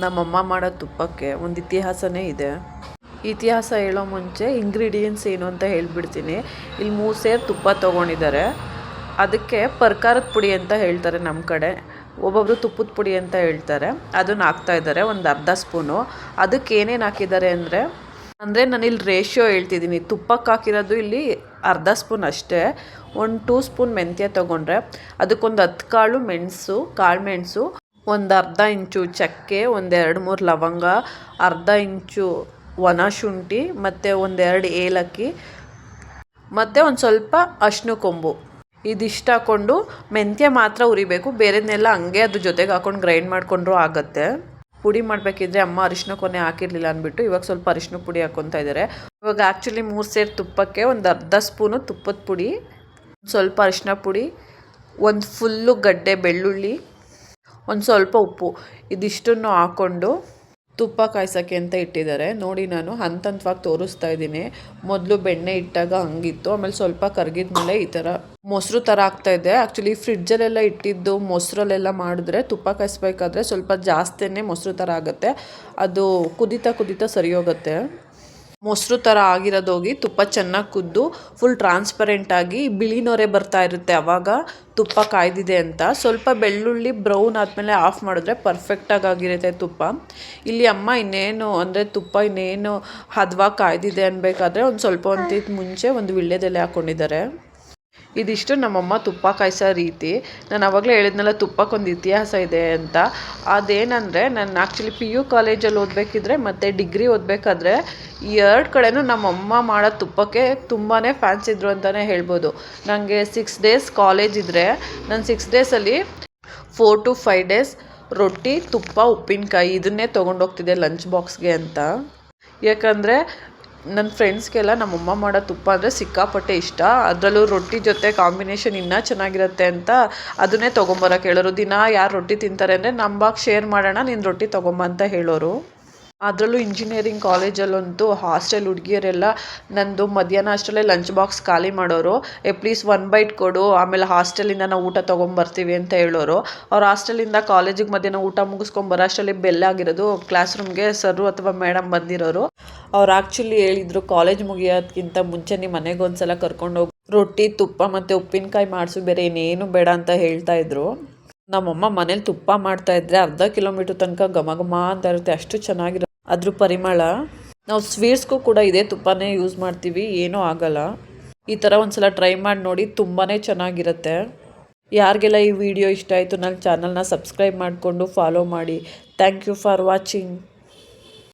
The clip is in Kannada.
ನಮ್ಮಮ್ಮ ಮಾಡೋ ತುಪ್ಪಕ್ಕೆ ಒಂದು ಇತಿಹಾಸನೇ ಇದೆ. ಇತಿಹಾಸ ಹೇಳೋ ಮುಂಚೆ ಇಂಗ್ರೀಡಿಯೆಂಟ್ಸ್ ಏನು ಅಂತ ಹೇಳ್ಬಿಡ್ತೀನಿ. ಇಲ್ಲಿ 3 ಸೇರು ತುಪ್ಪ ತೊಗೊಂಡಿದ್ದಾರೆ. ಅದಕ್ಕೆ ಪರ್ಕಾರದ ಪುಡಿ ಅಂತ ಹೇಳ್ತಾರೆ ನಮ್ಮ ಕಡೆ, ಒಬ್ಬೊಬ್ಬರು ತುಪ್ಪದ ಪುಡಿ ಅಂತ ಹೇಳ್ತಾರೆ. ಅದನ್ನು ಹಾಕ್ತಾಯಿದ್ದಾರೆ ಒಂದು ಅರ್ಧ ಸ್ಪೂನು. ಅದಕ್ಕೆ ಏನೇನು ಹಾಕಿದ್ದಾರೆ ಅಂದರೆ ನಾನಿಲ್ಲಿ ರೇಷಿಯೋ ಹೇಳ್ತಿದ್ದೀನಿ. ತುಪ್ಪಕ್ಕೆ ಹಾಕಿರೋದು ಇಲ್ಲಿ ಅರ್ಧ ಸ್ಪೂನ್ ಅಷ್ಟೇ. ಒಂದು 2 ಸ್ಪೂನ್ ಮೆಂತ್ಯ ತೊಗೊಂಡ್ರೆ ಅದಕ್ಕೊಂದು 10 ಕಾಳು ಮೆಣಸು, ಒಂದು ಅರ್ಧ ಇಂಚು ಚಕ್ಕೆ, ಒಂದು 2-3 ಲವಂಗ, ಅರ್ಧ ಇಂಚು ಒಣ ಶುಂಠಿ, ಮತ್ತು 1-2 ಏಲಕ್ಕಿ, ಮತ್ತು ಒಂದು ಸ್ವಲ್ಪ ಅರಿಶಿನ ಕೊಂಬು. ಇದಿಷ್ಟು ಹಾಕ್ಕೊಂಡು ಮೆಂತ್ಯ ಮಾತ್ರ ಉರಿಬೇಕು, ಬೇರೆದನ್ನೆಲ್ಲ ಹಂಗೆ ಅದ್ರ ಜೊತೆಗೆ ಹಾಕ್ಕೊಂಡು ಗ್ರೈಂಡ್ ಮಾಡಿಕೊಂಡ್ರೂ ಆಗುತ್ತೆ. ಪುಡಿ ಮಾಡಬೇಕಿದ್ರೆ ಅಮ್ಮ ಅರಿಶಿನ ಕೊನೆ ಹಾಕಿರಲಿಲ್ಲ ಅಂದ್ಬಿಟ್ಟು ಇವಾಗ ಸ್ವಲ್ಪ ಅರಿಶಿನ ಪುಡಿ ಹಾಕ್ಕೊತಾ ಇದ್ದಾರೆ. ಇವಾಗ ಆ್ಯಕ್ಚುಲಿ 3 ಸೇರು ತುಪ್ಪಕ್ಕೆ ಒಂದು ಅರ್ಧ ಸ್ಪೂನು ತುಪ್ಪದ ಪುಡಿ, ಸ್ವಲ್ಪ ಅರಿಶಿನ ಪುಡಿ, ಒಂದು ಫುಲ್ಲು ಗಡ್ಡೆ ಬೆಳ್ಳುಳ್ಳಿ, ಒಂದು ಸ್ವಲ್ಪ ಉಪ್ಪು, ಇದಿಷ್ಟನ್ನು ಹಾಕ್ಕೊಂಡು ತುಪ್ಪ ಕಾಯ್ಸೋಕ್ಕೆ ಅಂತ ಇಟ್ಟಿದ್ದಾರೆ. ನೋಡಿ, ನಾನು ಹಂತವಾಗಿ ತೋರಿಸ್ತಾ ಇದ್ದೀನಿ. ಮೊದಲು ಬೆಣ್ಣೆ ಇಟ್ಟಾಗ ಹಂಗಿತ್ತು, ಆಮೇಲೆ ಸ್ವಲ್ಪ ಕರಗಿದ್ಮೇಲೆ ಈ ಥರ ಮೊಸರು ಥರ ಆಗ್ತಾಯಿದೆ. ಆ್ಯಕ್ಚುಲಿ ಫ್ರಿಡ್ಜಲ್ಲೆಲ್ಲ ಇಟ್ಟಿದ್ದು ಮೊಸರಲ್ಲೆಲ್ಲ ಮಾಡಿದ್ರೆ ತುಪ್ಪ ಕಾಯಿಸ್ಬೇಕಾದ್ರೆ ಸ್ವಲ್ಪ ಜಾಸ್ತಿನೇ ಮೊಸರು ಥರ ಆಗುತ್ತೆ. ಅದು ಕುದೀತಾ ಸರಿ ಹೋಗುತ್ತೆ. ಮೊಸರು ಥರ ಆಗಿರೋದೋಗಿ ತುಪ್ಪ ಚೆನ್ನಾಗಿ ಕುದ್ದು ಫುಲ್ ಟ್ರಾನ್ಸ್ಪರೆಂಟಾಗಿ ಬಿಳಿ ನೊರೆ ಬರ್ತಾ ಇರುತ್ತೆ. ಆವಾಗ ತುಪ್ಪ ಕಾಯ್ದಿದೆ ಅಂತ. ಸ್ವಲ್ಪ ಬೆಳ್ಳುಳ್ಳಿ ಬ್ರೌನ್ ಆದಮೇಲೆ ಆಫ್ ಮಾಡಿದ್ರೆ ಪರ್ಫೆಕ್ಟಾಗಿ ಆಗಿರುತ್ತೆ ತುಪ್ಪ. ಇಲ್ಲಿ ಅಮ್ಮ ಇನ್ನೇನು ಅಂದರೆ ತುಪ್ಪ ಇನ್ನೇನು ಹದವಾಗಿ ಕಾಯ್ದಿದೆ ಅನ್ಬೇಕಾದ್ರೆ ಒಂದು ಸ್ವಲ್ಪ ಹೊತ್ತಿಗೆ ಮುಂಚೆ ಒಂದು ವೀಳ್ಯದೆಲೆ ಹಾಕ್ಕೊಂಡಿದ್ದಾರೆ. ಇದಿಷ್ಟು ನಮ್ಮಮ್ಮ ತುಪ್ಪ ಕಾಯಿಸೋ ರೀತಿ. ನಾನು ಆವಾಗಲೇ ಹೇಳಿದ್ನಲ್ಲ ತುಪ್ಪಕ್ಕೊಂದು ಇತಿಹಾಸ ಇದೆ ಅಂತ. ಅದೇನೆಂದರೆ, ನಾನು ಆ್ಯಕ್ಚುಲಿ PU ಕಾಲೇಜಲ್ಲಿ ಓದಬೇಕಿದ್ರೆ ಮತ್ತು ಡಿಗ್ರಿ ಓದಬೇಕಾದ್ರೆ 2 ಕಡೆನೂ ನಮ್ಮಮ್ಮ ಮಾಡೋ ತುಪ್ಪಕ್ಕೆ ತುಂಬಾ ಫ್ಯಾನ್ಸ್ ಇದ್ದರು ಅಂತಲೇ ಹೇಳ್ಬೋದು. ನನಗೆ 6 ಡೇಸ್ ಕಾಲೇಜ್ ಇದ್ದರೆ ನಾನು 6 ಡೇಸಲ್ಲಿ 4 to 5 ಡೇಸ್ ರೊಟ್ಟಿ, ತುಪ್ಪ, ಉಪ್ಪಿನಕಾಯಿ ಇದನ್ನೇ ತೊಗೊಂಡೋಗ್ತಿದ್ದೆ ಲಂಚ್ ಬಾಕ್ಸ್ಗೆ ಅಂತ. ಯಾಕಂದರೆ ನನ್ನ ಫ್ರೆಂಡ್ಸ್ಗೆಲ್ಲ ನಮ್ಮಮ್ಮ ಮಾಡೋ ತುಪ್ಪ ಅಂದರೆ ಸಿಕ್ಕಾಪಟ್ಟೆ ಇಷ್ಟ. ಅದರಲ್ಲೂ ರೊಟ್ಟಿ ಜೊತೆ ಕಾಂಬಿನೇಷನ್ ಇನ್ನೂ ಚೆನ್ನಾಗಿರುತ್ತೆ ಅಂತ ಅದನ್ನೇ ತೊಗೊಂಬರೋಕೆ ಹೇಳೋರು. ದಿನ ಯಾರು ರೊಟ್ಟಿ ತಿಂತಾರೆ ಅಂದರೆ ನಂಬಾಗ ಶೇರ್ ಮಾಡೋಣ, ನೀನು ರೊಟ್ಟಿ ತೊಗೊಂಬ ಅಂತ ಹೇಳೋರು. ಅದರಲ್ಲೂ ಇಂಜಿನಿಯರಿಂಗ್ ಕಾಲೇಜಲ್ಲಂತೂ ಹಾಸ್ಟೆಲ್ ಹುಡುಗಿಯರೆಲ್ಲ ನಂದು ಮಧ್ಯಾಹ್ನ ಅಷ್ಟರಲ್ಲೇ ಲಂಚ್ ಬಾಕ್ಸ್ ಖಾಲಿ ಮಾಡೋರು. ಪ್ಲೀಸ್ 1 ಬೈಟ್ ಕೊಡು, ಆಮೇಲೆ ಹಾಸ್ಟೆಲಿಂದ ನಾವು ಊಟ ತೊಗೊಂಬರ್ತೀವಿ ಅಂತ ಹೇಳೋರು. ಅವ್ರು ಹಾಸ್ಟೆಲಿಂದ ಕಾಲೇಜಿಗೆ ಮಧ್ಯಾಹ್ನ ಊಟ ಮುಗಿಸ್ಕೊಂಬರೋ ಅಷ್ಟರಲ್ಲಿ ಬೆಲ್ಲಾಗಿರೋದು, ಕ್ಲಾಸ್ ರೂಮ್ಗೆ ಸರ್ರು ಅಥವಾ ಮೇಡಮ್ ಬಂದಿರೋರು. ಅವ್ರು ಆ್ಯಕ್ಚುಲಿ ಹೇಳಿದರು, ಕಾಲೇಜ್ ಮುಗಿಯೋದಕ್ಕಿಂತ ಮುಂಚೆ ನಿಮ್ಮ ಮನೆಗೆ ಒಂದ್ಸಲ ಕರ್ಕೊಂಡೋಗಿ ರೊಟ್ಟಿ, ತುಪ್ಪ ಮತ್ತು ಉಪ್ಪಿನಕಾಯಿ ಮಾಡಿಸು, ಬೇರೆ ಇನ್ನೇನು ಬೇಡ ಅಂತ ಹೇಳ್ತಾಯಿದ್ರು. ನಮ್ಮಮ್ಮ ಮನೇಲಿ ತುಪ್ಪ ಮಾಡ್ತಾಯಿದ್ರೆ ಅರ್ಧ ಕಿಲೋಮೀಟ್ರ್ ತನಕ ಘಮ ಘಮ ಅಂತ ಇರುತ್ತೆ, ಅಷ್ಟು ಚೆನ್ನಾಗಿರುತ್ತೆ ಅದ್ರ ಪರಿಮಳ. ನಾವು ಸ್ವೀಟ್ಸ್ಗೂ ಕೂಡ ಇದೇ ತುಪ್ಪನೇ ಯೂಸ್ ಮಾಡ್ತೀವಿ, ಏನೂ ಆಗಲ್ಲ. ಈ ಥರ ಒಂದ್ಸಲ ಟ್ರೈ ಮಾಡಿ ನೋಡಿ, ತುಂಬಾ ಚೆನ್ನಾಗಿರುತ್ತೆ. ಯಾರಿಗೆಲ್ಲ ಈ ವಿಡಿಯೋ ಇಷ್ಟ ಆಯಿತು ನನ್ನ ಚಾನಲ್ನ ಸಬ್ಸ್ಕ್ರೈಬ್ ಮಾಡಿಕೊಂಡು ಫಾಲೋ ಮಾಡಿ. Thank you for watching.